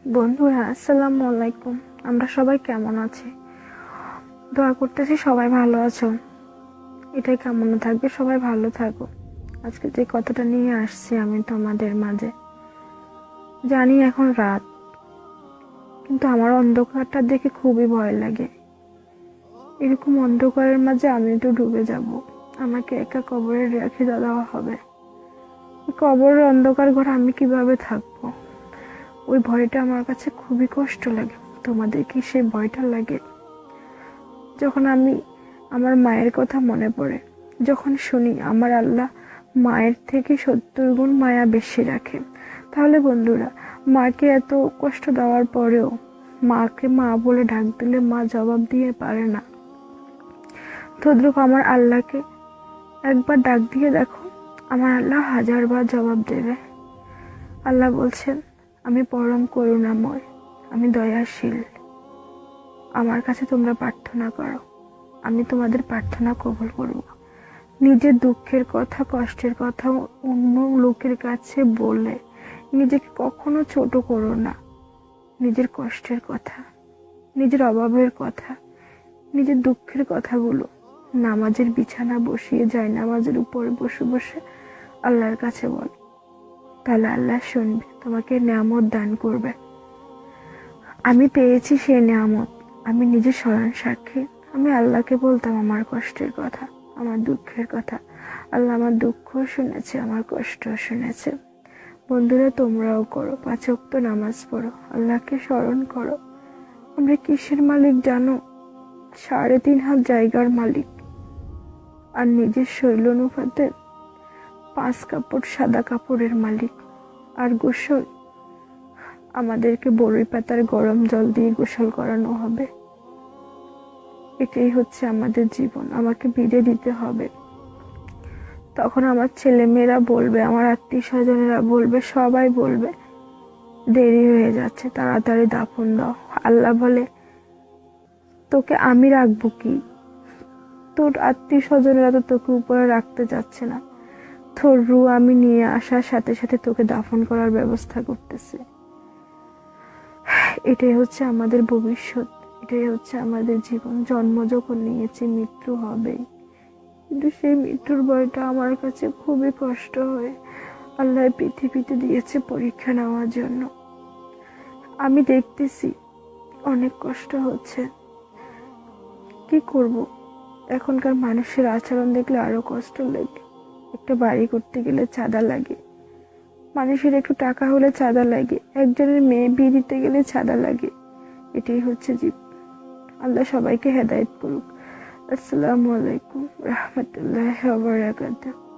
বন্ধুরা, আসসালামু আলাইকুম। আমরা সবাই কেমন আছি? দোয়া করতেছি সবাই ভালো আছো। এটাই কামনা থাকবে, সবাই ভালো থাকো। আজকে যে কথাটা নিয়ে আসছি আমি তোমাদের মাঝে, জানি এখন রাত, কিন্তু আমার অন্ধকারটা দেখে খুবই ভয় লাগে। এরকম অন্ধকারের মাঝে আমি তো ডুবে যাব, আমাকে একা কবরে রেখে দেওয়া হবে। কবরের অন্ধকার ঘরে আমি কিভাবে থাকবো? ওই ভয়টা আমার কাছে খুবই কষ্ট লাগে। তোমাদের কি সেই ভয়টা লাগে? যখন আমি আমার মায়ের কথা মনে পড়ে, যখন শুনি আমার আল্লাহ মায়ের থেকে 70 গুণ মায়া বেশি রাখে, তাহলে বন্ধুরা, মাকে এত কষ্ট দেওয়ার পরেও মাকে মা বলে ডাক দিলে মা জবাব দিয়ে পারে না। তদ্রুপ আমার আল্লাহকে একবার ডাক দিয়ে দেখো, আমার আল্লাহ 1000বার জবাব দেবে। আল্লাহ বলছেন, আমি পরম করুণাময়, আমি দয়াশীল। আমার কাছে তোমরা প্রার্থনা করো, আমি তোমাদের প্রার্থনা কবুল করব। নিজের দুঃখের কথা, কষ্টের কথা অন্য লোকের কাছে বলে নিজেকে কখনো ছোট করো না। নিজের কষ্টের কথা, নিজের অভাবের কথা, নিজের দুঃখের কথাগুলো নামাজের বিছানা বসিয়ে যায়, নামাজের উপরে বসে বসে আল্লাহর কাছে বল। তাহলে আল্লাহ শুনবে, তোমাকে নিয়ামত দান করবে। আমি পেয়েছি সেই নিয়ামত, আমি নিজে স্মরণ সাক্ষী। আমি আল্লাহকে বলতাম আমার কষ্টের কথা, আমার দুঃখের কথা। আল্লাহ আমার দুঃখ শুনেছে, আমার কষ্ট শুনেছে। বন্ধুরা, তোমরাও করো, 5 ওয়াক্ত নামাজ পড়ো, আল্লাহকে স্মরণ করো। আমরা কিসের মালিক জানো? 3.5 হাত জায়গার মালিক, আর নিজের শৈল অনুপাতে 5 কাপড় সাদা কাপড়ের মালিক। আর গোসল, আমাদেরকে বড়ই পাতার গরম জল দিয়ে গোসল করানো হবে। এটাই হচ্ছে আমাদের জীবন, আমাকে বিদায় দিতে হবে। তখন আমার ছেলে মেয়েরা বলবে, আমার আত্মীয় স্বজনেরা বলবে, সবাই বলবে দেরি হয়ে যাচ্ছে, তাড়াতাড়ি দাফন দাও। আল্লাহ বলে, তোকে আমি রাখবো কি? তোর আত্মীয় স্বজনেরা তো তোকে উপরে রাখতে যাচ্ছে না, তোর রূহ আমি নিয়ে আসার সাথে সাথে তোকে দাফন করার ব্যবস্থা করতেছে। এটাই হচ্ছে আমাদের ভবিষ্যৎ, এটাই হচ্ছে আমাদের জীবন। জন্ম যখন নিয়েছি, মৃত্যু হবেই, কিন্তু সেই মৃত্যুর ভয়টা আমার কাছে খুবই কষ্ট হয়। আল্লাহ পৃথিবীতে দিয়েছে পরীক্ষা নেওয়ার জন্য। আমি দেখতেছি অনেক কষ্ট হচ্ছে, কি করব? এখনকার মানুষের আচরণ দেখলে আরো কষ্ট লাগে। একটা বাড়ি করতে গেলে চাঁদা লাগে, মানুষের একটু টাকা হলে চাঁদা লাগে, একজনের মেয়ে বিয়ে দিতে গেলে চাঁদা লাগে। এটাই হচ্ছে জীবন। আল্লাহ সবাইকে হেদায়েত করুক। আসসালামু আলাইকুম রাহমাতুল্লাহি ওয়া বারাকাতুহু।